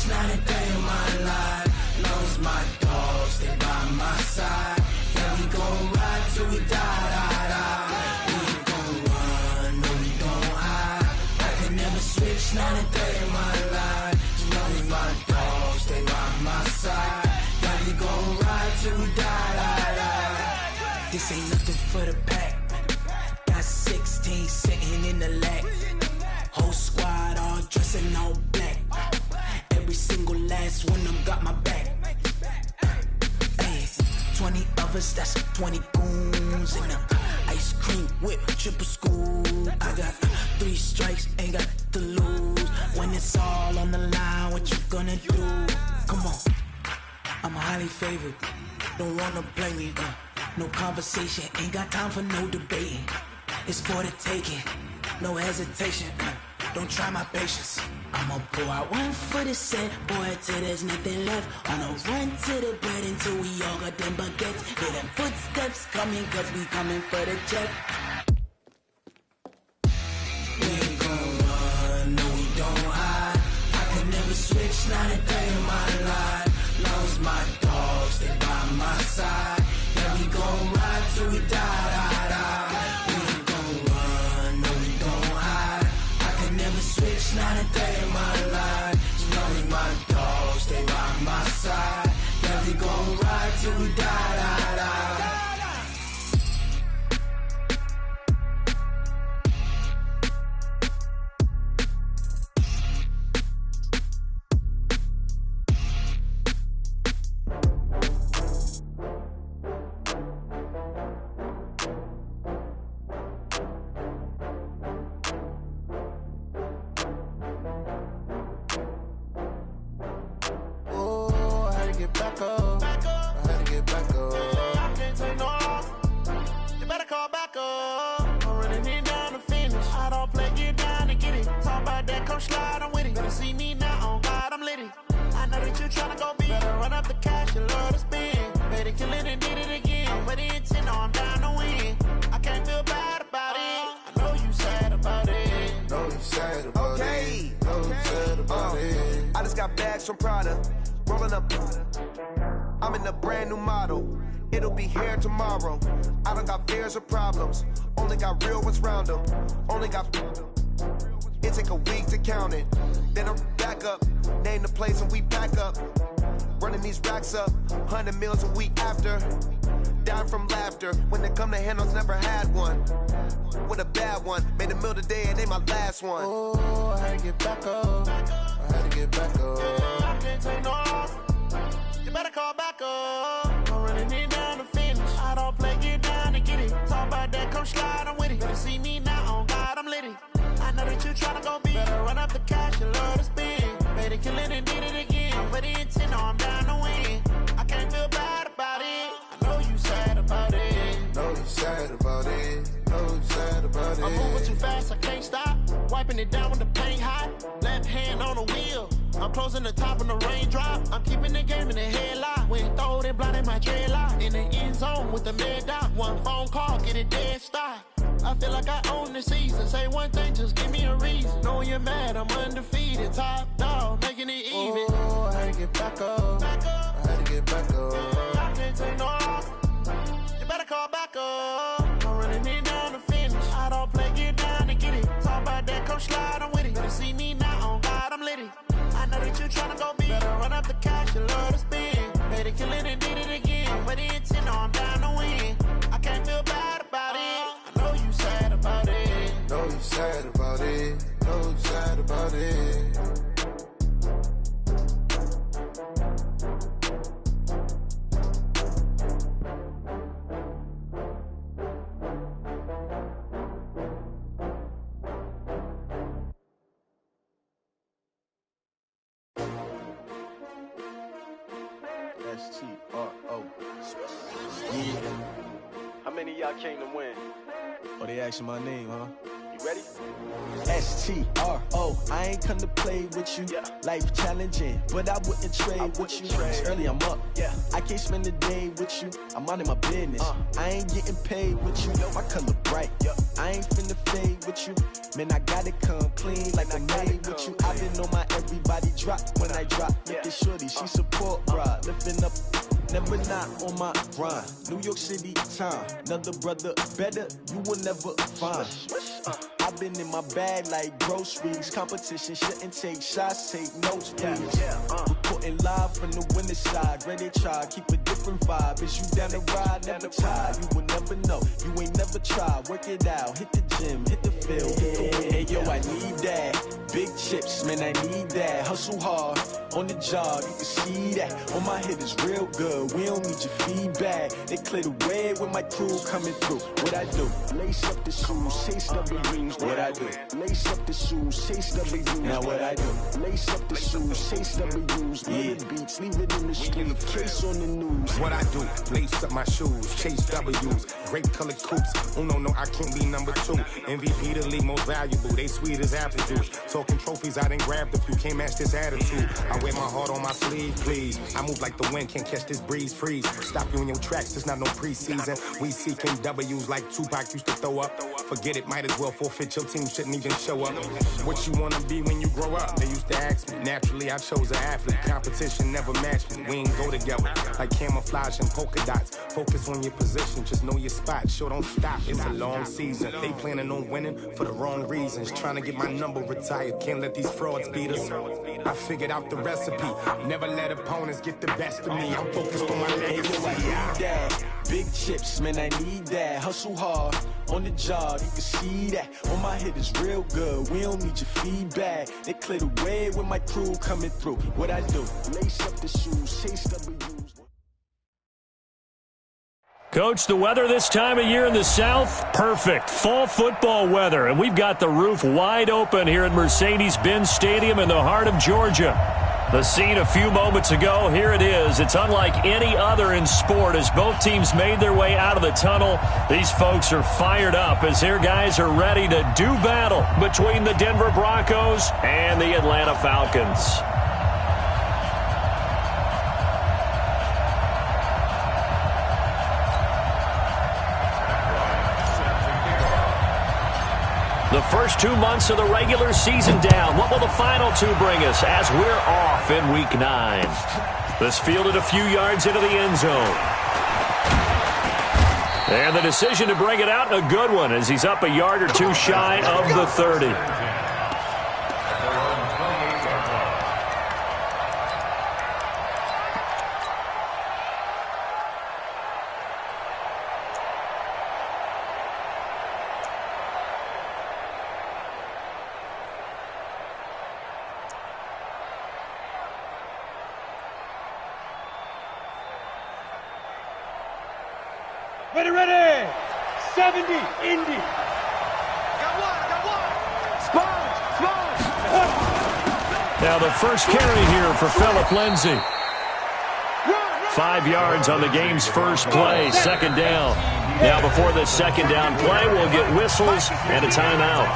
switch, not a day in my life. Long as my dogs, they by my side. Yeah, we gon' ride till we die, die, die. We ain't gon' run, no, we gon' hide. I can never switch, not a day in my life. As long as my dogs, they by my side. Yeah, we gon' ride till we die, die, die. This ain't nothing for the pack. Got 16 sitting in the lag. Whole squad all dressing all black. Every single last one of them got my back. Hey, 20 of us, that's 20 goons in the ice cream whip, triple scoop. I got 3 strikes, ain't got to lose. When it's all on the line, what you gonna do? Come on, I'm highly favored. Don't wanna play me, no conversation, ain't got time for no debating. It's for the taking, no hesitation. Don't try my patience. I'ma pour out one for the set, boy, till there's nothing left. On a run to the bread until we all got them baguettes. Hear them footsteps coming, cause we coming for the check. We ain't gon' run, no, we don't hide. I could never switch, not a day in my life. Long as my dogs, they by my side. Yeah, we gon' ride till we die, die, die. We ain't gon' run, no, we don't hide. I could never switch, not a day in my life. As long as my dogs, they by my side. Yeah, we gon' ride till we die, die, die. From Prada, rolling up. I'm in a brand new model. It'll be here tomorrow. I don't got fears or problems. Only got real ones round them. Only got. It take a week to count it. Then I'm back up. Name the place and we pack up. Running these racks up. 100 meals a week after. Down from laughter. When they come to handles, never had one. With a bad one. Made a meal today and they my last one. Oh, I had to get back up. I had to get back up. I can't take no off. You better call back up. I'm running it down to finish. I don't play, get down to get it. Talk about that, come slide, I'm with it. Better see me now, on God, I'm litty. I know that you tryna go big. Better run up the cash, you love to spend. Made it, kill it, and did it again. I'm with the intent, no, I'm down to win. I can't feel bad about it. I know you sad about it. Know you sad about it. Know you sad about it. I'm moving too fast, I can't stop. Wiping it down when the paint hot. Left hand on the wheel. I'm closing the top when the raindrop. I'm keeping the game in the headlock. When throwed and blinded my dreadlock. In the end zone with the mad dot. One phone call, get it dead stop. I feel like I own the season. Say one thing, just give me a reason. Knowing you're mad, I'm undefeated. Top dog, making it even. Oh, I had to get back up. Back up. I had to get back up. I can't take no off. You better call back up. I'm running it down to finish. I don't play, get down to get it. Talk about that, come slide, I'm with it. Better see me now, on God, I'm litty. I know that you tryna go big. Better run up the cash, you love to spend. Made it, kill it, and did it again. I'm with the intent, no, I'm down to win. I can't feel bad about it. I know you sad about it. Know you sad about it. Know you sad about it. S-T-R-O. Yeah. How many of y'all came to win? Oh, they asking my name, huh? You ready? STRO, I ain't come to play with you. Life challenging, but I wouldn't trade with you. It's early, I'm up. I can't spend the day with you. I'm out of my business. I ain't getting paid with you. My color bright. I ain't finna fade with you. Man, I gotta come clean like I'm made with you. I've been on my everybody drop when I drop. Look at shorty, she support, bruh. Lifting up. Never not on my grind. New York City time. Another brother better, you will never find. I've been in my bag like groceries. Competition shouldn't take shots, take notes, please. Reporting live from the winning side. Ready to try, keep a different vibe. Is you down the ride, never tired. You will never know, you ain't never tried. Work it out, hit the gym, hit the field, hit the wind. Hey yo, I need that. Big chips, man, I need that. Hustle hard, on the job, you can see that. On my head is real good, we don't need your feedback. They clear the way with my crew coming through. What I do? Lace up the shoes, chase W's. What I do? Lace up the shoes, chase W's. Now what I do? Lace up the shoes, chase W's. Little beats, leave it in the street, case on the news. What I do? Lace up my shoes, chase W's. Great colored coops. Oh no, I can't be number 2. MVP the league most valuable. They sweet as apple juice. Talking trophies, I didn't grab the few. Can't match this attitude. I wear my heart on my sleeve, please. I move like the wind, can't catch this breeze, freeze. Stop you in your tracks, it's not no preseason. We seeking W's like Tupac used to throw up. Forget it, might as well forfeit. Your team shouldn't even show up. What you wanna be when you grow up? They used to ask me. Naturally, I chose an athlete. Competition never matched me. We ain't go together like camouflage and polka dots. Focus on your position, just know your spot. Sure, don't stop. It's a long season. They planning on winning for the wrong reasons. Trying to get my number retired. Can't let these frauds beat us. I figured out the recipe. Never let opponents get the best of me. I'm focused on my legacy. Big chips, man, I need that. Hustle hard, on the job, you can see that. On my head is real good, we don't need your feedback. They clear the way with my crew coming through. What I do? Lace up the shoes, chase W's. Coach, the weather this time of year in the South, perfect. Fall football weather, and we've got the roof wide open here at Mercedes-Benz Stadium in the heart of Georgia. The scene a few moments ago, here it is. It's unlike any other in sport as both teams made their way out of the tunnel. These folks are fired up as their guys are ready to do battle between the Denver Broncos and the Atlanta Falcons. The first 2 months of the regular season down. What will the final 2 bring us as we're off in Week 9? This fielded a few yards into the end zone. And the decision to bring it out, a good one, as he's up a yard or 2 shy of the 30. Ready. 70, Indy. Got one. Sponge. Now the first carry here for Phillip Lindsay. 5 yards on the game's first play, second down. Now before the second down play, we'll get whistles and a timeout.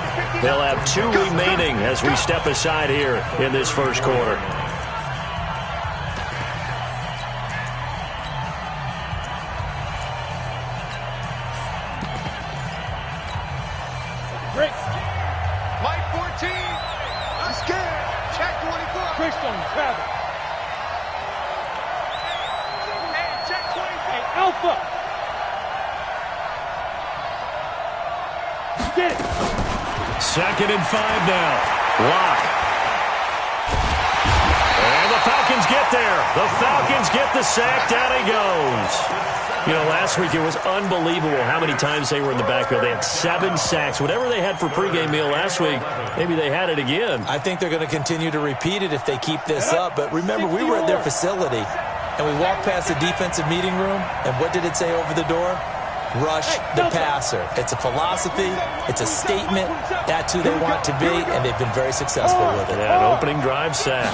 They'll have 2 remaining as we step aside here in this first quarter. Mike 14. I'm scared. Check 24. Christian Travis. Hey, check 24. Alpha. Get it. 2nd and 5 now. Lock. And the Falcons get there. The Falcons get the sack. Down he goes. You know, last week it was unbelievable how many times they were in the backfield. They had 7 sacks. Whatever they had for pregame meal last week, maybe they had it again. I think they're going to continue to repeat it if they keep this up. But remember, we were at their facility, and we walked past the defensive meeting room, and what did it say over the door? Rush the passer. It's a philosophy. It's a statement. That's who they want to be, and they've been very successful with it. Yeah, an opening drive sack.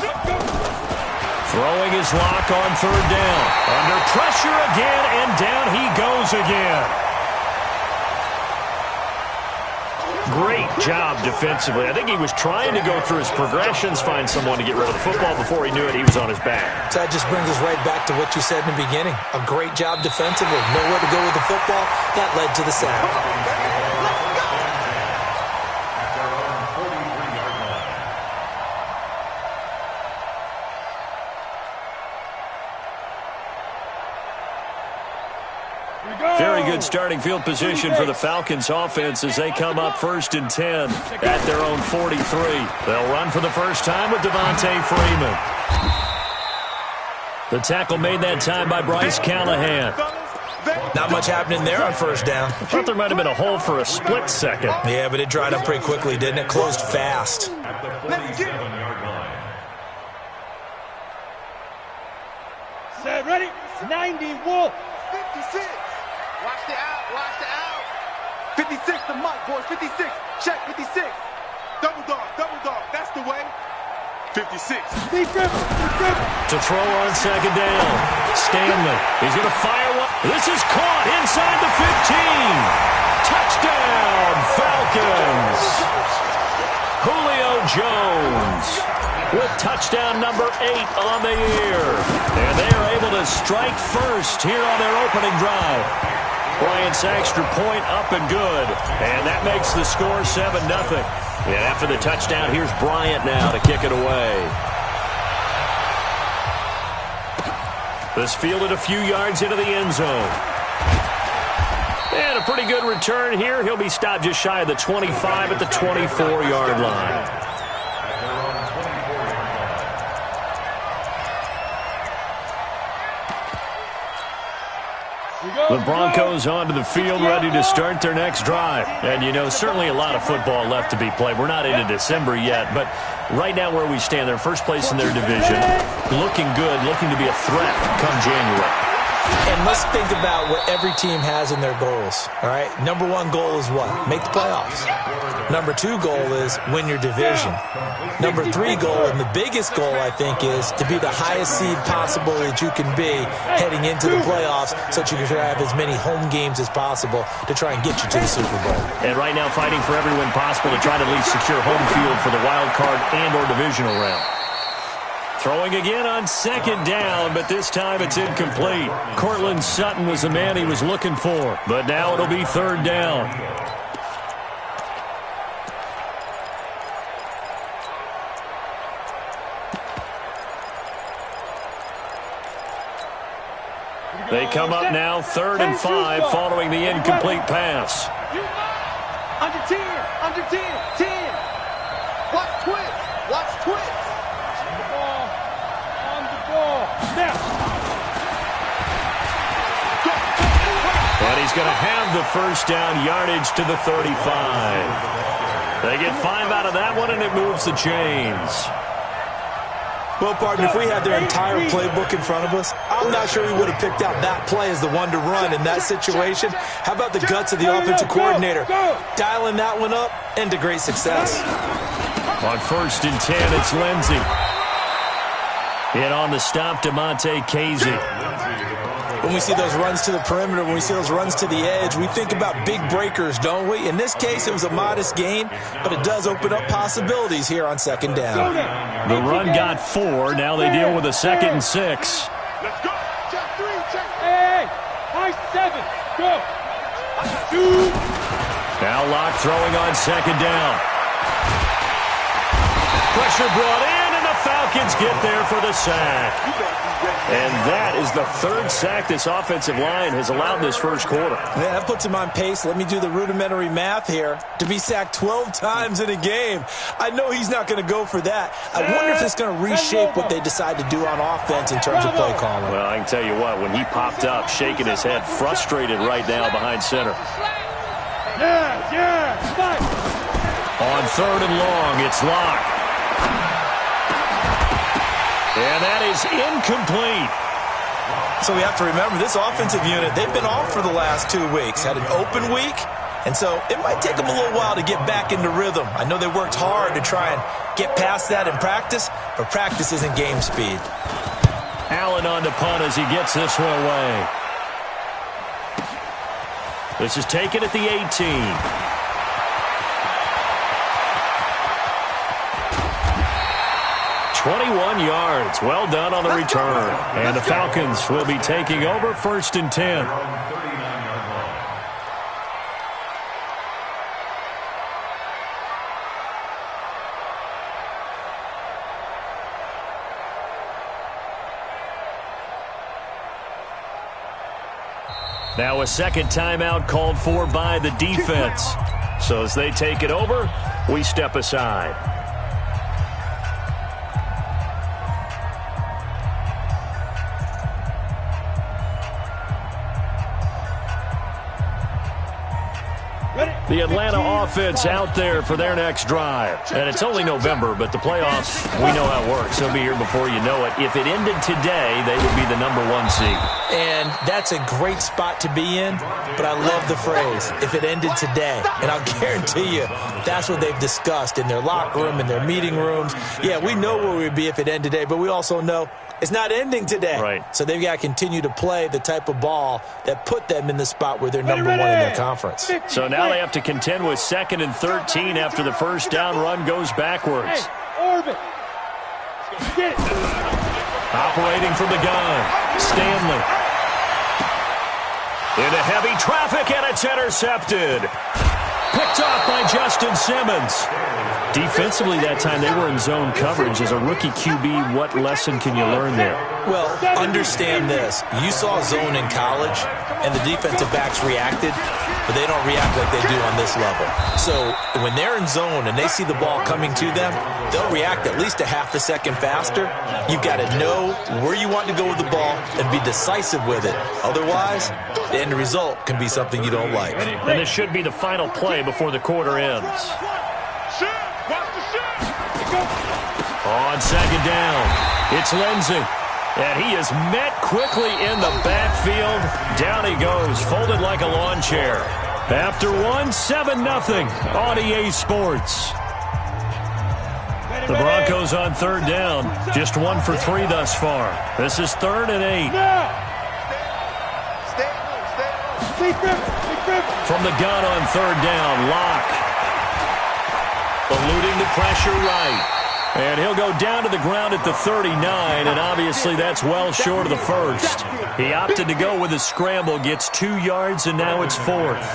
Throwing his lock on 3rd down. Under pressure again, and down he goes again. Great job defensively. I think he was trying to go through his progressions, find someone to get rid of the football. Before he knew it, he was on his back. So that just brings us right back to what you said in the beginning. A great job defensively. Nowhere to go with the football. That led to the sack. Very good starting field position for the Falcons offense as they come up 1st and 10 at their own 43. They'll run for the first time with Devontae Freeman. The tackle made that time by Bryce Callahan. Not much happening there on first down. I thought there might have been a hole for a split second. Yeah, but it dried up pretty quickly, didn't it? Closed fast. Set, ready? 90, Wolf. 56. Watch the out. Watch the out. 56 to Mike, boys. 56. Check 56. Double dog. Double dog. That's the way. 56. Be dribble. To throw on second down. Stanley. He's going to fire one. This is caught inside the 15. Touchdown, Falcons. Julio Jones with touchdown number 8 on the year. And they are able to strike first here on their opening drive. Bryant's extra point up and good. And that makes the score 7-0. And after the touchdown, here's Bryant now to kick it away. This fielded a few yards into the end zone. And a pretty good return here. He'll be stopped just shy of the 25 at the 24-yard line. The Broncos onto the field, ready to start their next drive. And, you know, certainly a lot of football left to be played. We're not into December yet, but right now where we stand, they're first place in their division. Looking good, looking to be a threat come January. And let's think about what every team has in their goals, all right? Number 1 goal is what? Make the playoffs. Number 2 goal is win your division. Number 3 goal, and the biggest goal, I think, is to be the highest seed possible that you can be heading into the playoffs so that you can have as many home games as possible to try and get you to the Super Bowl. And right now fighting for every win possible to try to at least secure home field for the wild card and or divisional round. Throwing again on second down, but this time it's incomplete. Cortland Sutton was the man he was looking for, but now it'll be 3rd down. They come up now 3rd and 5 following the incomplete pass. Under 10. Under 10. 10. Watch twist. Watch twist. And he's going to have the first down, yardage to the 35. They get 5 out of that one, and it moves the chains. Well, partner, if we had their entire playbook in front of us, I'm not sure we would have picked out that play as the one to run in that situation. How about the guts of the offensive coordinator? Dialing that one up into great success. On 1st and 10, it's Lindsey. And on the stop, DeMonte Casey. When we see those runs to the perimeter, when we see those runs to the edge, we think about big breakers, don't we? In this case, it was a modest gain, but it does open up possibilities here on second down. The run got 4. Now they deal with a 2nd and 6. Let's go. Check 3. Check. Hey. High 7. Go. 2. Now Locke throwing on second down. Pressure brought in, and the Falcons get there for the sack. And that is the 3rd sack this offensive line has allowed this first quarter. Yeah, that puts him on pace. Let me do the rudimentary math here. To be sacked 12 times in a game, I know he's not going to go for that. I wonder if it's going to reshape what they decide to do on offense in terms of play calling. Well, I can tell you what, when he popped up, shaking his head, frustrated right now behind center. On 3rd and long, it's Locke. And that is incomplete. So we have to remember, this offensive unit, they've been off for the last 2 weeks. Had an open week, and so it might take them a little while to get back into rhythm. I know they worked hard to try and get past that in practice, but practice isn't game speed. Allen on to punt as he gets this one away. This is taken at the 18. 21 yards. Well done on the return. And the Falcons will be taking over 1st and 10. Now a second timeout called for by the defense. So as they take it over, we step aside. The Atlanta offense out there for their next drive. And it's only November, but the playoffs, we know how it works. They'll be here before you know it. If it ended today, they would be the #1 seed. And that's a great spot to be in, but I love the phrase, if it ended today. And I'll guarantee you, that's what they've discussed in their locker room, in their meeting rooms. Yeah, we know where we'd be if it ended today, but we also know it's not ending today. Right. So they've got to continue to play the type of ball that put them in the spot where they're #1 in their conference. So now they have to contend with 2nd and 13 after the first down run goes backwards. Orbit. Get it. Operating from the gun, Stanley. Into heavy traffic, and it's intercepted. Picked off by Justin Simmons. Defensively that time, they were in zone coverage. As a rookie QB, what lesson can you learn there? Well, understand this. You saw zone in college, and the defensive backs reacted, but they don't react like they do on this level. So when they're in zone and they see the ball coming to them, they'll react at least a half a second faster. You've got to know where you want to go with the ball and be decisive with it. Otherwise, the end result can be something you don't like. And this should be the final play before the quarter ends. On 2nd down, it's Lindsey. And he is met quickly in the backfield. Down he goes, folded like a lawn chair. After one, 7-0 on EA Sports. The Broncos on 3rd down, just 1 for 3 thus far. This is 3rd and 8. From the gun on 3rd down, Locke. Eluding the pressure right. And he'll go down to the ground at the 39, and obviously that's well short of the first. He opted to go with a scramble, gets 2 yards, and now it's 4th.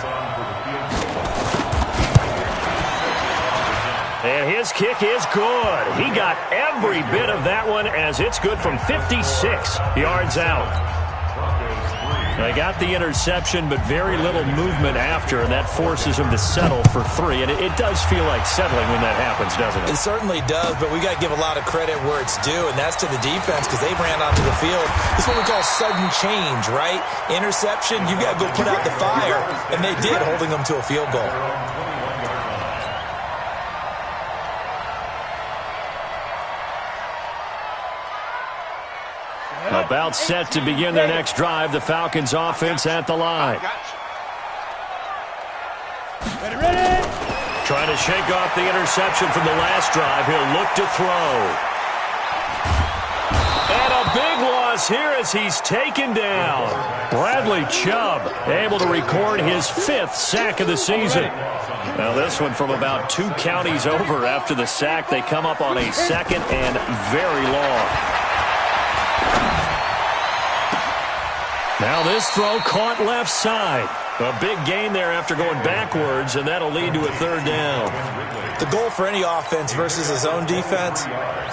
And his kick is good. He got every bit of that one as it's good from 56 yards out. They got the interception, but very little movement after, and that forces him to settle for 3. And it does feel like settling when that happens, doesn't it? It certainly does, but we got to give a lot of credit where it's due, and that's to the defense because they ran onto the field. This is what we call sudden change, right? Interception, you got to go put out the fire, and they did, holding them to a field goal. About set to begin their next drive, the Falcons offense at the line. Ready. Trying to shake off the interception from the last drive. He'll look to throw. And a big loss here as he's taken down. Bradley Chubb able to record his 5th sack of the season. Now this one from about 2 counties over after the sack. They come up on a 2nd and very long. Now this throw caught left side. A big gain there after going backwards, and that'll lead to a 3rd down. The goal for any offense versus his own defense,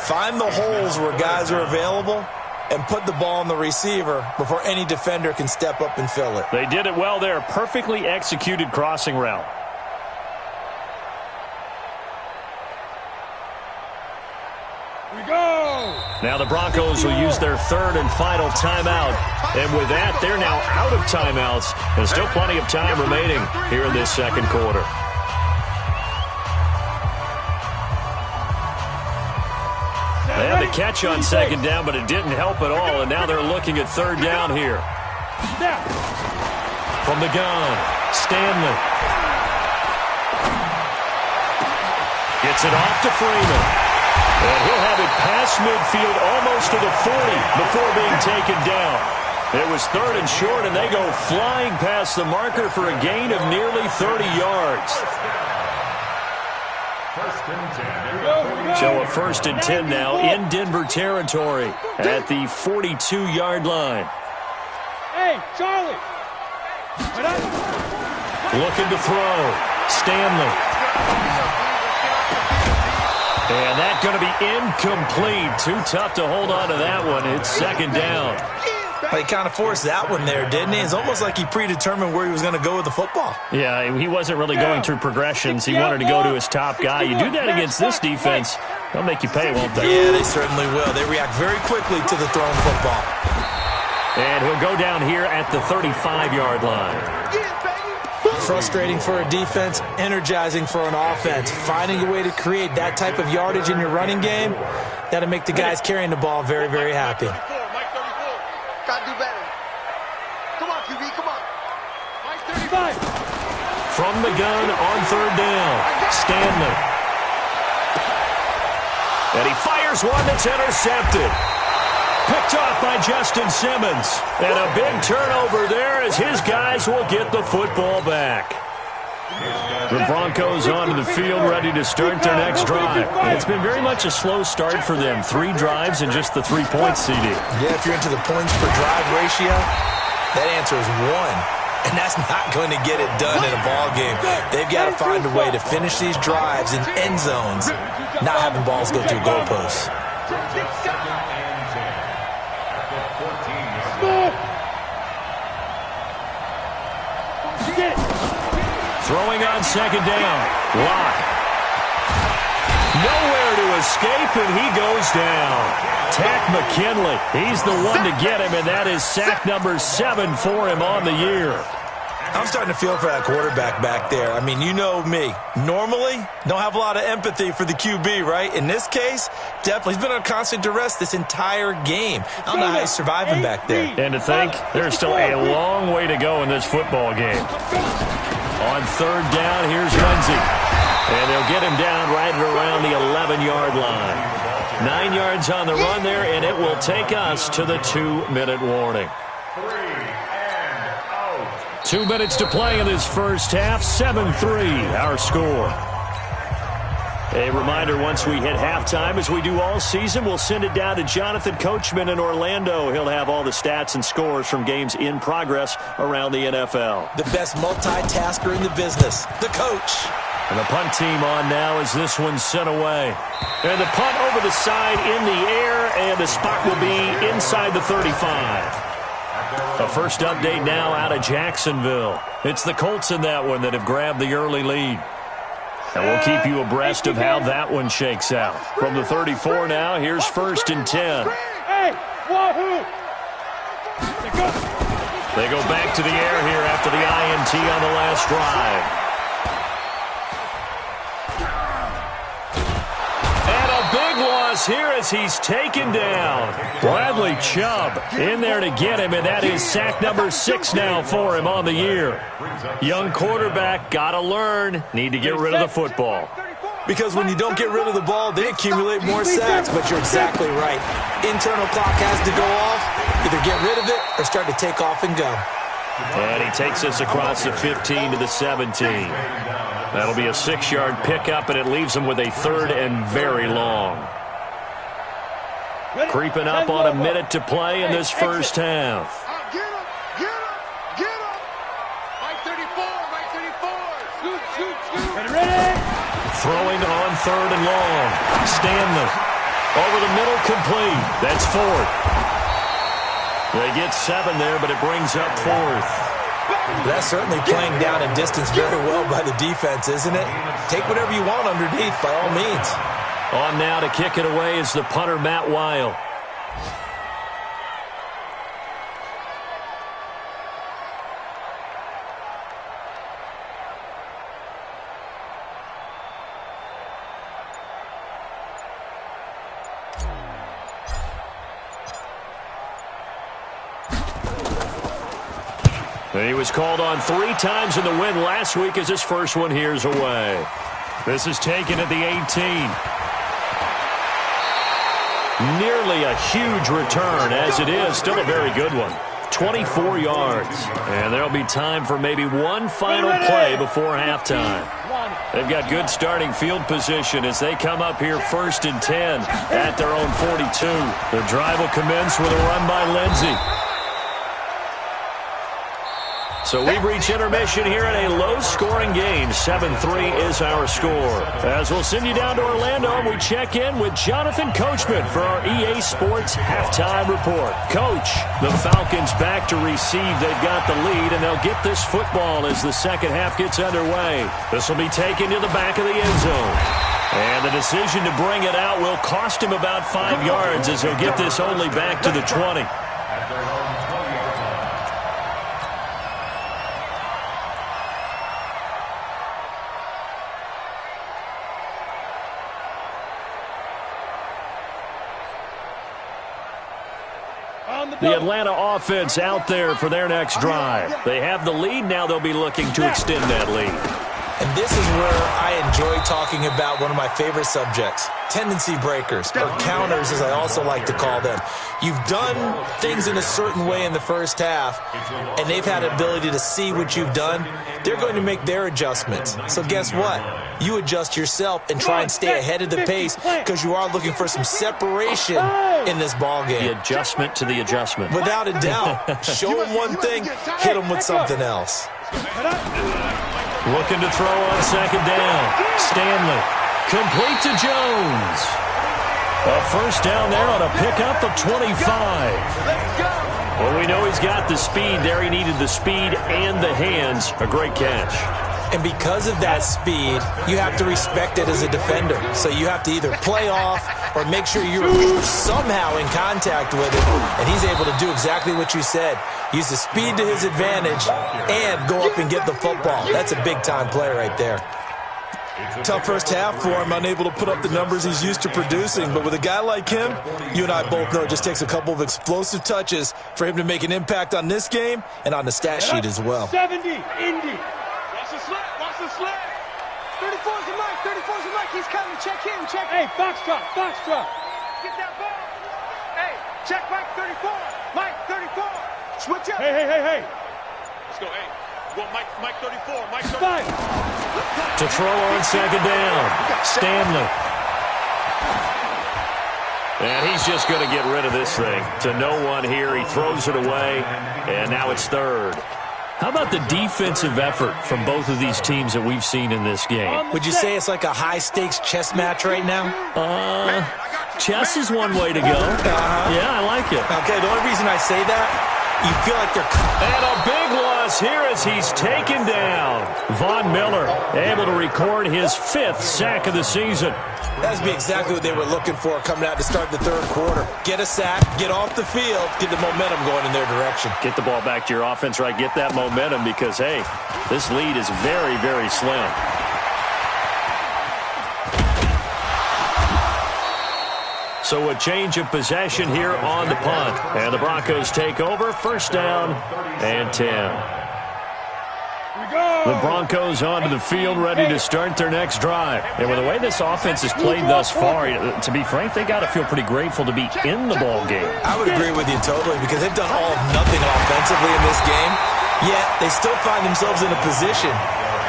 find the holes where guys are available and put the ball on the receiver before any defender can step up and fill it. They did it well there. Perfectly executed crossing route. Now the Broncos will use their 3rd and final timeout. And with that, they're now out of timeouts. And still plenty of time remaining here in this 2nd quarter. They had the catch on 2nd down, but it didn't help at all. And now they're looking at 3rd down here. From the gun, Stanley. Gets it off to Freeman. And he'll have it past midfield almost to the 40 before being taken down. It was 3rd and short, and they go flying past the marker for a gain of nearly 30 yards. So a 1st and 10 now in Denver territory at the 42-yard line. Hey, Charlie! Looking to throw. Stanley. And that's going to be incomplete. Too tough to hold on to that one. It's 2nd down. He kind of forced that one there, didn't he? It's almost like he predetermined where he was going to go with the football. Yeah, he wasn't really going through progressions. He wanted to go to his top guy. You do that against this defense, they'll make you pay, won't they? Yeah, they certainly will. They react very quickly to the thrown football. And he'll go down here at the 35-yard line. Frustrating for a defense, energizing for an offense. Finding a way to create that type of yardage in your running game, that'll make the guys carrying the ball very, very happy. Gotta do better. Come on, QB, come on. From the gun on 3rd down, Stanley. And he fires one that's intercepted. Picked off by Justin Simmons. And a big turnover there as his guys will get the football back. The Broncos onto the field ready to start their next drive. It's been very much a slow start for them. 3 drives and just the 3 points, CD. Yeah, if you're into the points per drive ratio, that answer is 1. And that's not going to get it done in a ball game. They've got to find a way to finish these drives in end zones, not having balls go through goalposts. Throwing on 2nd down. Locke. Nowhere to escape, and he goes down. Tack McKinley. He's the one to get him, and that is sack number 7 for him on the year. I'm starting to feel for that quarterback back there. I mean, you know me. Normally, don't have a lot of empathy for the QB, right? In this case, definitely. He's been on constant duress this entire game. I don't know how he's surviving back there. And to think, there's still a long way to go in this football game. On 3rd down, here's Lindsey. And they'll get him down right around the 11-yard line. 9 yards on the run there, and it will take us to the 2-minute warning. 2 minutes to play in this first half. 7-3, our score. A reminder, once we hit halftime, as we do all season, we'll send it down to Jonathan Coachman in Orlando. He'll have all the stats and scores from games in progress around the NFL. The best multitasker in the business, the coach. And the punt team on now as this one's sent away. And the punt over the side in the air, and the spot will be inside the 35. A first update now out of Jacksonville. It's the Colts in that one that have grabbed the early lead. And we'll keep you abreast of how that one shakes out. From the 34 now, here's 1st and 10. Hey, wahoo! They go back to the air here after the INT on the last drive. And a big loss here as he's taken down. Bradley Chubb in there to get him, and that is sack number 6 now for him on the year. Young quarterback, got to learn, need to get rid of the football. Because when you don't get rid of the ball, they accumulate more sacks. But you're exactly right. Internal clock has to go off. Either get rid of it or start to take off and go. And he takes us across the 15 to the 17. That'll be a 6-yard pickup, and it leaves him with a 3rd and very long. Creeping up on a minute to play in this first half. Get him! Get him! Get him! Mike 34! Mike 34! Shoot! Ready? Throwing on 3rd and long. Stanley. Over the middle, complete. That's 4th. They get 7 there, but it brings up 4th. That's certainly playing down and distance very well by the defense, isn't it? Take whatever you want underneath, by all means. On now to kick it away is the punter, Matt Weil. And he was called on 3 times in the win last week as his first one here's away. This is taken at the 18. Nearly a huge return, as it is. Still a very good one. 24 yards. And there'll be time for maybe one final play before halftime. They've got good starting field position as they come up here 1st and 10 at their own 42. The drive will commence with a run by Lindsey. So we've reached intermission here in a low-scoring game. 7-3 is our score. As we'll send you down to Orlando, and we check in with Jonathan Coachman for our EA Sports Halftime Report. Coach, the Falcons back to receive. They've got the lead, and they'll get this football as the second half gets underway. This will be taken to the back of the end zone. And the decision to bring it out will cost him about 5 yards as he'll get this only back to the 20. The Atlanta offense out there for their next drive. They have the lead. Now they'll be looking to extend that lead. And this is where I enjoy talking about one of my favorite subjects, tendency breakers, or counters as I also like to call them. You've done things in a certain way in the first half, and they've had the ability to see what you've done. They're going to make their adjustments. So guess what? You adjust yourself and try and stay ahead of the pace because you are looking for some separation in this ball game. The adjustment to the adjustment. Without a doubt. Show them one thing, hit them with something else. Looking to throw on second down. Stanley. Complete to Jones. A first down there on a pickup of 25. Well, we know he's got the speed there. He needed the speed and the hands. A great catch. And because of that speed, you have to respect it as a defender. So you have to either play off or make sure you're somehow in contact with it. And he's able to do exactly what you said. Use the speed to his advantage and go up and get the football. That's a big-time play right there. Tough first half for him, unable to put up the numbers he's used to producing. But with a guy like him, you and I both know it just takes a couple of explosive touches for him to make an impact on this game and on the stat sheet as well. 70, Indy. Watch the slip. 34's the mic, 34's the mic. He's coming. Check him, check him. Hey, Foxtrot. Get that ball. Hey, check Mike 34. Mike 34. Switch up. Hey. Let's go, hey. Go Mike 34. Mike 34. Five. To throw on second down. Stanley. And he's just going to get rid of this thing. To no one here. He throws it away. And now it's third. How about the defensive effort from both of these teams that we've seen in this game? Would you say it's like a high-stakes chess match right now? Chess is one way to go. Yeah, I like it. Okay, the only reason I say that, you feel like they're... And a big loss here as he's taken down. Von Miller able to record his 5th sack of the season. That's exactly what they were looking for coming out to start the third quarter. Get a sack, get off the field, get the momentum going in their direction. Get the ball back to your offense, right? Get that momentum because, hey, this lead is very, very slim. So a change of possession here on the punt. And the Broncos take over. First down and 10. The Broncos onto the field, ready to start their next drive. And with the way this offense has played thus far, to be frank, they got to feel pretty grateful to be in the ball game. I would agree with you totally because they've done all of nothing offensively in this game, yet they still find themselves in a position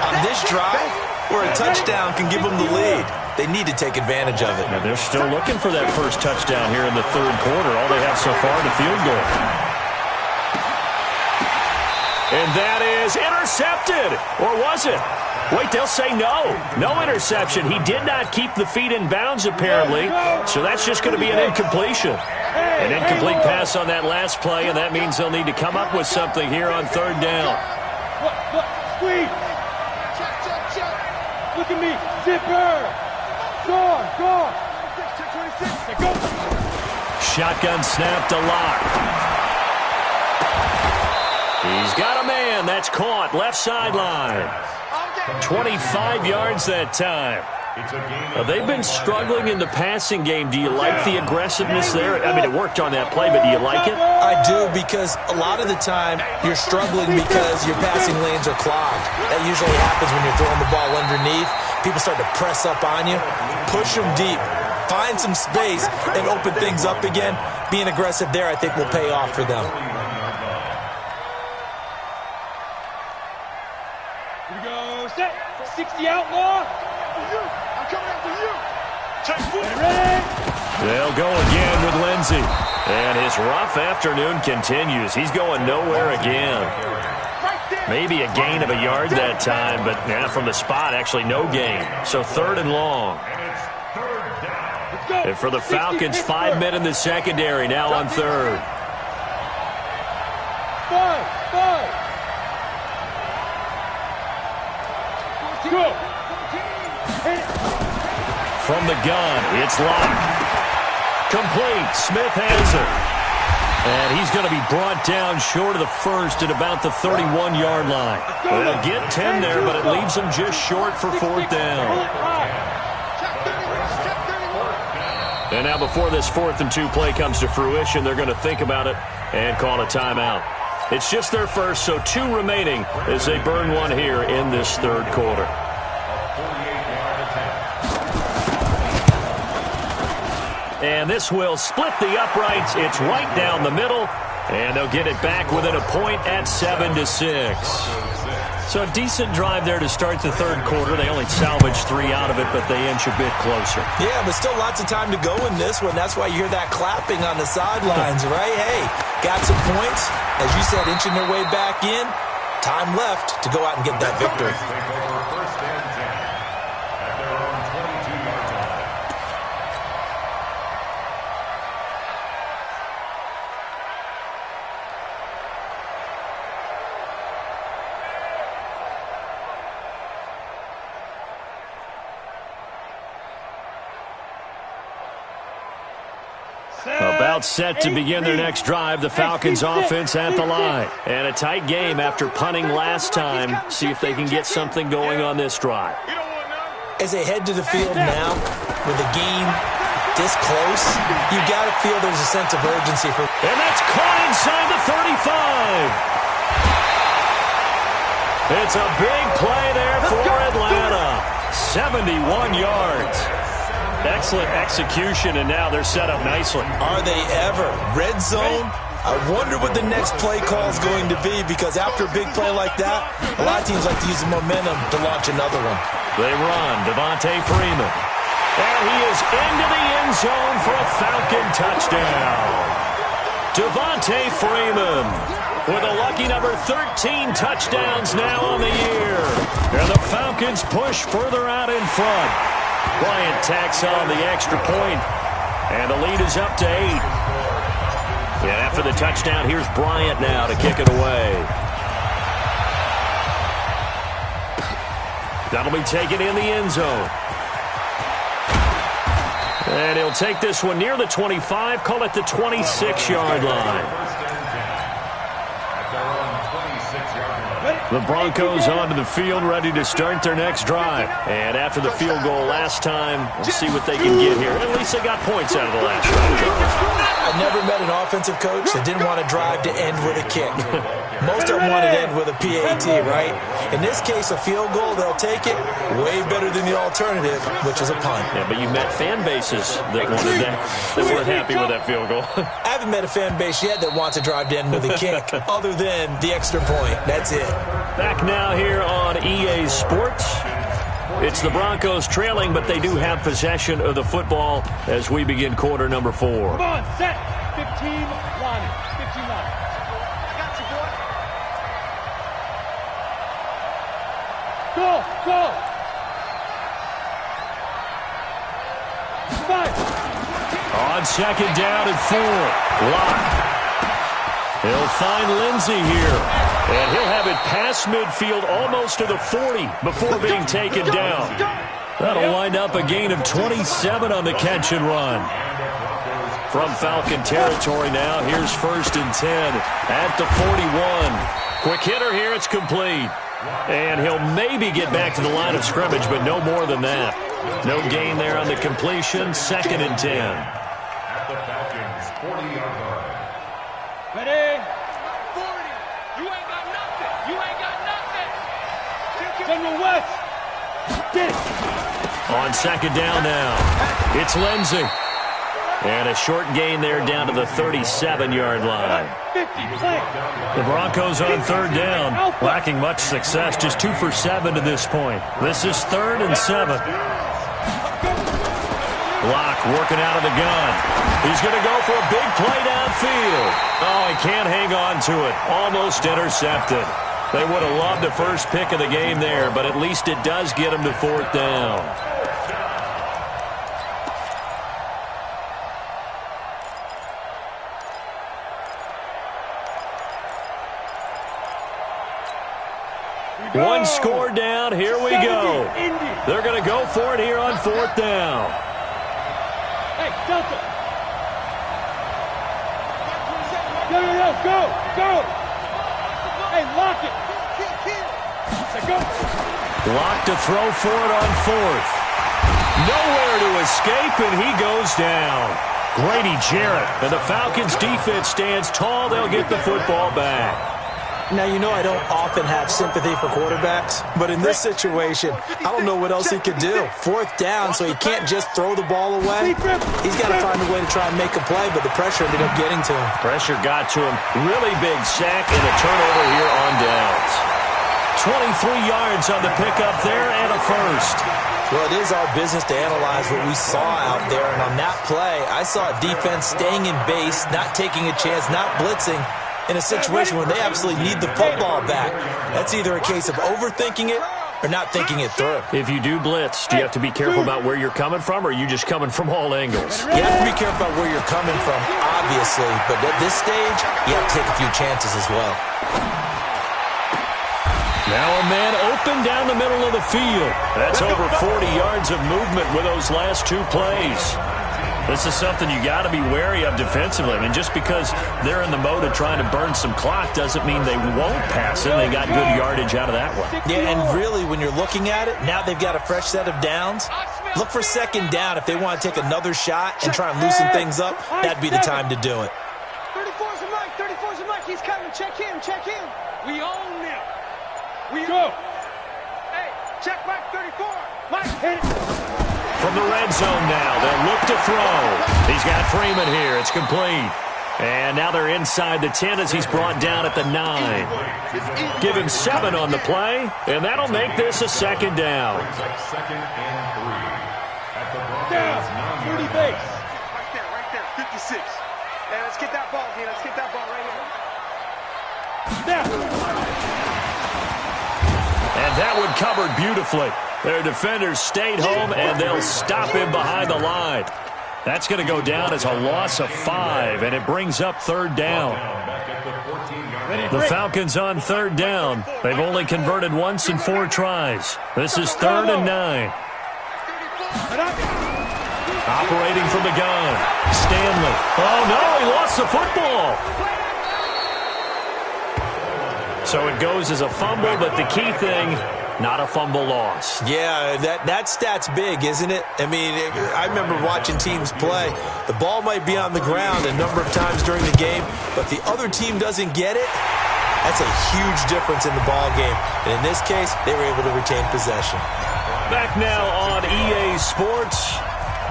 on this drive where a touchdown can give them the lead. They need to take advantage of it. Now they're still looking for that first touchdown here in the third quarter. All they have so far, the field goal. And that is intercepted. Or was it? Wait, they'll say no. No interception. He did not keep the feet in bounds, apparently. So that's just going to be an incompletion. An incomplete pass on that last play, and that means they'll need to come up with something here on third down. Squeeze. Look at me. Zipper. Go. Shotgun snap to Lock. He's got a man. That's caught. Left sideline. 25 yards that time. They've been struggling in the passing game. Do you like the aggressiveness there? I mean, it worked on that play, but do you like it? I do, because a lot of the time you're struggling because your passing lanes are clogged. That usually happens when you're throwing the ball underneath. People start to press up on you. Push them deep. Find some space and open things up again. Being aggressive there, I think, will pay off for them. the outlaw. I'm coming after you. They'll go again with Lindsey. And his rough afternoon continues. He's going nowhere again. Maybe a gain of a yard that time, but from the spot, actually no gain. So 3rd and long. And for the Falcons, 5 men in the secondary now on 3rd. 5. Go. From the gun, it's Locke. Complete. Smith has it. And he's going to be brought down short of the first at about the 31-yard line. They'll get 10 there, but it leaves them just short for 4th down. And now before this 4th and 2 play comes to fruition, they're going to think about it and call a timeout. It's just their first, so 2 remaining as they burn one here in this 3rd quarter. And this will split the uprights. It's right down the middle. And they'll get it back within a point at 7-6. So a decent drive there to start the 3rd quarter. They only salvaged 3 out of it, but they inch a bit closer. Yeah, but still lots of time to go in this one. That's why you hear that clapping on the sidelines, right? Hey, got some points. As you said, inching their way back in. Time left to go out and get that victory. About set to begin their next drive, the Falcons offense at the line. And a tight game after punting last time. See if they can get something going on this drive. As they head to the field now, with the game this close, you got to feel there's a sense of urgency. And that's caught inside the 35. It's a big play there for Atlanta. 71 yards. Excellent execution, and now they're set up nicely. Are they ever? Red zone? I wonder what the next play call is going to be, because after a big play like that, a lot of teams like to use the momentum to launch another one. They run. Devontae Freeman. And he is into the end zone for a Falcon touchdown. Devontae Freeman with a lucky number 13 touchdowns now on the year. And the Falcons push further out in front. Bryant tacks on the extra point, and the lead is up to 8. And after the touchdown, here's Bryant now to kick it away. That'll be taken in the end zone. And he'll take this one near the 25, call it the 26-yard line. The Broncos onto the field, ready to start their next drive. And after the field goal last time, we'll see what they can get here. At least they got points out of the last drive. I never met an offensive coach that didn't want to drive to end with a kick. Most of them want to end with a PAT, right? In this case, a field goal, they'll take it. Way better than the alternative, which is a punt. Yeah, but you met fan bases that wanted that, that weren't happy with that field goal. I haven't met a fan base yet that wants to drive to end with a kick, other than the extra point. That's it. Back now here on EA Sports. It's the Broncos trailing, but they do have possession of the football as we begin quarter number 4. Come on, set. 15 line. 15 line. I got you, boy. Go, go. 5. On second down and 4. Locke. He'll find Lindsey here. And he'll have it past midfield almost to the 40 before being taken down. That'll wind up a gain of 27 on the catch and run. From Falcon territory now, here's 1st and 10 at the 41. Quick hitter here, it's complete. And he'll maybe get back to the line of scrimmage, but no more than that. No gain there on the completion, 2nd and 10. At the Falcons' 40-yard line. Ready? 40. You ain't got nothing. You ain't got nothing. General West. Get it. On second down now, it's Lindsey. And a short gain there down to the 37-yard line. The Broncos on third down, lacking much success, just 2 for 7 to this point. This is 3rd and 7. Locke working out of the gun. He's going to go for a big play downfield. Oh, he can't hang on to it. Almost intercepted. They would have loved the first pick of the game there, but at least it does get him to 4th down. One score down. Here we go. They're going to go for it here on 4th down. Hey, Delta. Go. Hey, lock it. Go. Lock to throw for it on 4th. Nowhere to escape, and he goes down. Grady Jarrett. And the Falcons' defense stands tall. They'll get the football back. Now, you know I don't often have sympathy for quarterbacks, but in this situation, I don't know what else he could do. 4th down, so he can't just throw the ball away. He's got to find a way to try and make a play, but the pressure ended up getting to him. Pressure got to him. Really big sack and a turnover here on downs. 23 yards on the pickup there and a first. Well, it is our business to analyze what we saw out there, and on that play, I saw a defense staying in base, not taking a chance, not blitzing, in a situation where they absolutely need the football back. That's either a case of overthinking it or not thinking it through. If you do blitz, do you have to be careful about where you're coming from, or are you just coming from all angles? You have to be careful about where you're coming from, obviously, but at this stage, you have to take a few chances as well. Now a man open down the middle of the field. That's over 40 yards of movement with those last 2 plays. This is something you got to be wary of defensively. I mean, just because they're in the mode of trying to burn some clock doesn't mean they won't pass it. They got good yardage out of that one. Yeah, and really, when you're looking at it, now they've got a fresh set of downs. Look for 2nd down if they want to take another shot and try and loosen things up. That'd be the time to do it. 34's a Mike. 34's a Mike. He's coming. Check him. We own them. We go. Hey, check Mike 34. Mike, hit it. From the red zone now, they'll look to throw. He's got Freeman here. It's complete. And now they're inside the 10 as he's brought down at the 9. Give him 7 on the play, and that'll make this a 2nd down. 2nd and 3. Down, 30 base. Right there, 56. Hey, let's get that ball, D. Let's get that ball right here. Down. And that one covered beautifully. Their defenders stayed home, and they'll stop him behind the line. That's going to go down as a loss of 5, and it brings up 3rd down. The Falcons on 3rd down. They've only converted once in 4 tries. This is 3rd and 9. Operating from the gun. Stanley. Oh, no, he lost the football. So it goes as a fumble, but the key thing, not a fumble loss. Yeah, that stat's big, isn't it? I mean, I remember watching teams play. The ball might be on the ground a number of times during the game, but the other team doesn't get it. That's a huge difference in the ball game. And in this case, they were able to retain possession. Back now on EA Sports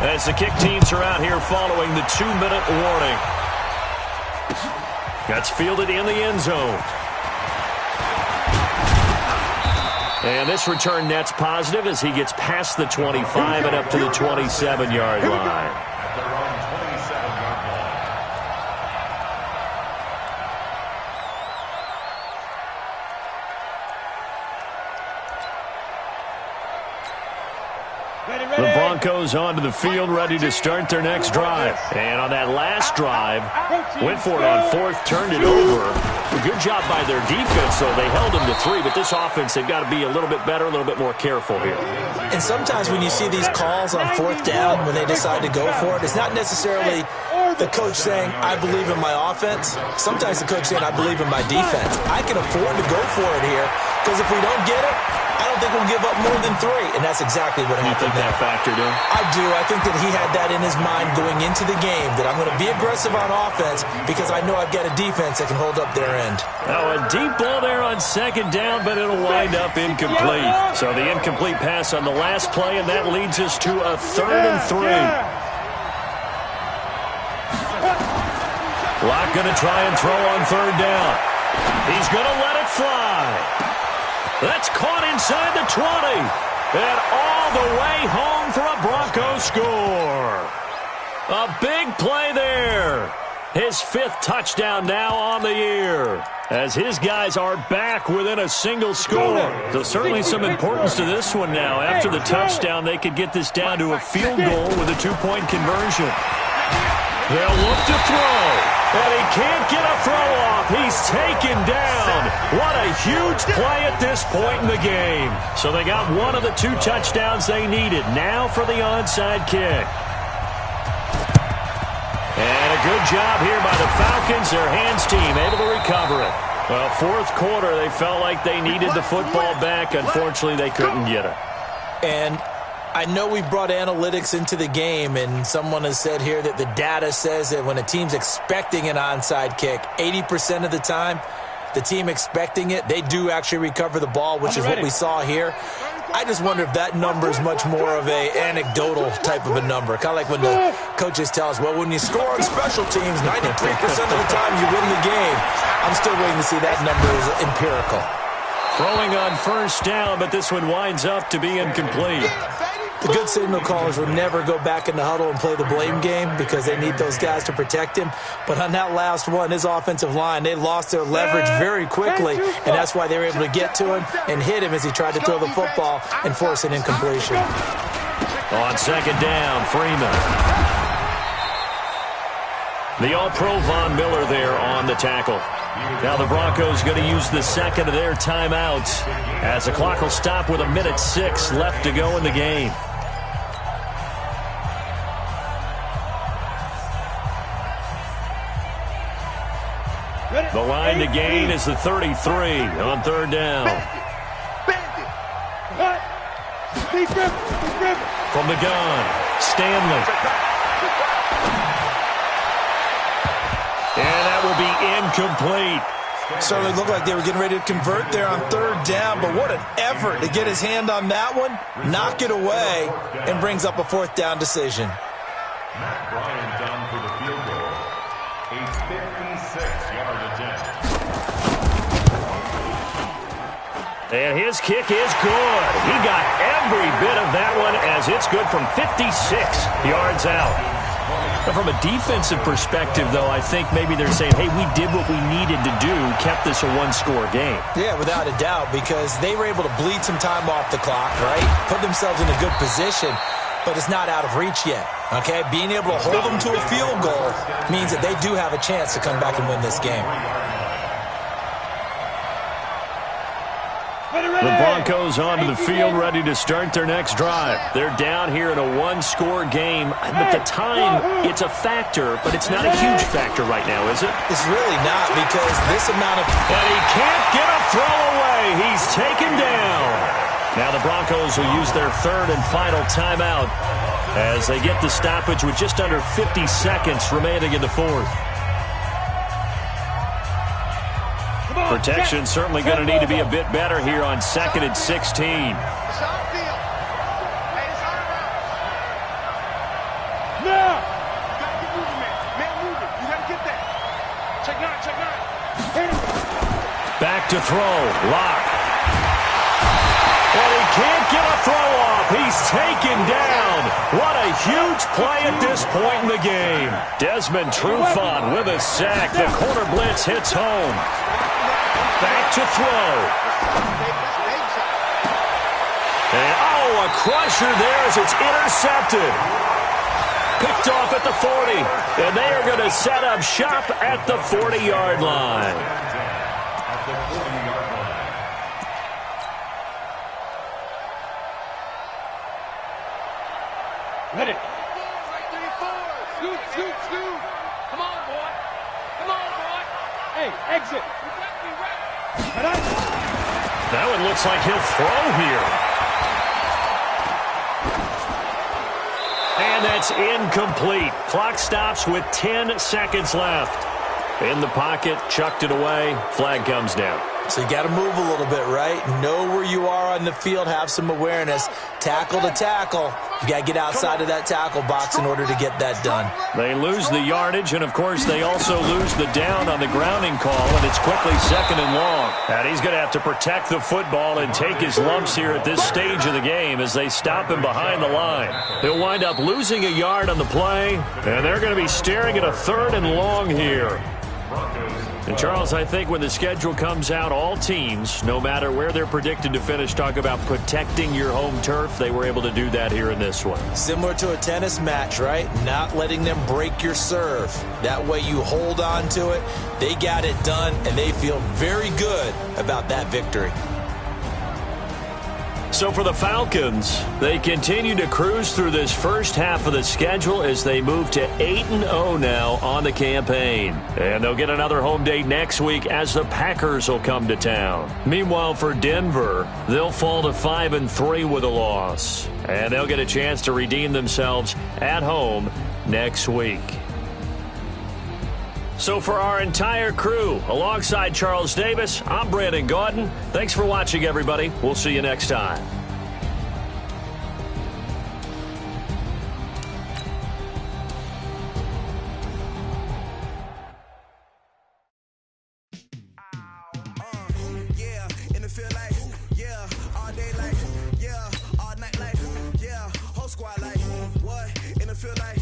as the kick teams are out here following the 2-minute warning. That's fielded in the end zone. And this return net's positive as he gets past the 25 and up to the 27-yard line. The Broncos onto the field, ready to start their next drive. And on that last drive, went for it on 4th, turned it over. A good job by their defense, though. They held them to 3, but this offense, they've got to be a little bit better, a little bit more careful here. And sometimes when you see these calls on 4th down, when they decide to go for it, it's not necessarily the coach saying, I believe in my offense. Sometimes the coach saying, I believe in my defense. I can afford to go for it here, because if we don't get it, I don't think we'll give up more than 3, and that's exactly what happened. You think that factored in? I do. I think that he had that in his mind going into the game, that I'm going to be aggressive on offense because I know I've got a defense that can hold up their end. Oh, a deep ball there on 2nd down, but it'll wind up incomplete. So the incomplete pass on the last play, and that leads us to a 3rd and 3. Locke going to try and throw on third down. He's going to let it fly. That's caught inside the 20. And all the way home for a Broncos score. A big play there. His 5th touchdown now on the year, as his guys are back within a single score. So certainly some importance to this one now. After the touchdown, they could get this down to a field goal with a 2-point conversion. They'll look to throw, and he can't get a throw off. He's taken down. What a huge play at this point in the game. So they got one of the 2 touchdowns they needed. Now for the onside kick. And a good job here by the Falcons, their hands team, able to recover it. Well, 4th quarter, they felt like they needed the football back. Unfortunately, they couldn't get it. And I know we brought analytics into the game, and someone has said here that the data says that when a team's expecting an onside kick, 80% of the time, the team expecting it, they do actually recover the ball, which is what we saw here. I just wonder if that number is much more of a anecdotal type of a number. Kind of like when the coaches tell us, well, when you score on special teams, 93% of the time you win the game. I'm still waiting to see that number is empirical. Throwing on first down, but this one winds up to be incomplete. The good signal callers will never go back in the huddle and play the blame game because they need those guys to protect him. But on that last one, his offensive line, they lost their leverage very quickly, and that's why they were able to get to him and hit him as he tried to throw the football and force an incompletion. On second down, Freeman. The All-Pro Von Miller there on the tackle. Now the Broncos going to use the second of their timeouts as the clock will stop with 1:06 left to go in the game. The line to gain is the 33 on third down. From the gun, Stanley. And that will be incomplete. Certainly looked like they were getting ready to convert there on third down, but what an effort to get his hand on that one, knock it away, and brings up a 4th down decision. Matt Bryan down for the field goal. A 56-yard attempt. And his kick is good. He got every bit of that one as it's good from 56 yards out. But from a defensive perspective, though, I think maybe they're saying, hey, we did what we needed to do, kept this a 1-score game. Yeah, without a doubt, because they were able to bleed some time off the clock, right? Put themselves in a good position, but it's not out of reach yet, okay? Being able to hold them to a field goal means that they do have a chance to come back and win this game. The Broncos onto the field, ready to start their next drive. They're down here in a 1-score game. At the time, it's a factor, but it's not a huge factor right now, is it? It's really not, because this amount of... But he can't get a throw away. He's taken down. Now the Broncos will use their 3rd and final timeout as they get the stoppage with just under 50 seconds remaining in the 4th. Protection certainly going to need to be a bit better here on 2nd and 16. Now, you got to get moving, man. Man moving. You got to get that. Check 9, check 9. Back to throw. Locke. And he can't get a throw off. He's taken down. What a huge play at this point in the game. Desmond Trufant with a sack. The corner blitz hits home. Back to throw. And, a crusher there as it's intercepted. Picked off at the 40. And they are going to set up shop at the 40-yard line. Let it. Scoot, scoot, scoot. Come on, boy. Come on, boy. Hey, exit. That one looks like he'll throw here. And that's incomplete. Clock stops with 10 seconds left. In the pocket, chucked it away. Flag comes down. So you got to move a little bit, right? Know where you are on the field, have some awareness. Tackle to tackle. You got to get outside of that tackle box in order to get that done. They lose the yardage, and, of course, they also lose the down on the grounding call, and it's quickly 2nd and long. And he's going to have to protect the football and take his lumps here at this stage of the game as they stop him behind the line. He'll wind up losing a yard on the play, and they're going to be staring at a 3rd and long here. And, Charles, I think when the schedule comes out, all teams, no matter where they're predicted to finish, talk about protecting your home turf. They were able to do that here in this one. Similar to a tennis match, right? Not letting them break your serve. That way you hold on to it. They got it done, and they feel very good about that victory. So for the Falcons, they continue to cruise through this first half of the schedule as they move to 8-0 now on the campaign. And they'll get another home date next week as the Packers will come to town. Meanwhile, for Denver, they'll fall to 5-3 with a loss. And they'll get a chance to redeem themselves at home next week. So for our entire crew, alongside Charles Davis, I'm Brandon Gaudin. Thanks for watching, everybody. We'll see you next time. Squad like, what? In the field like,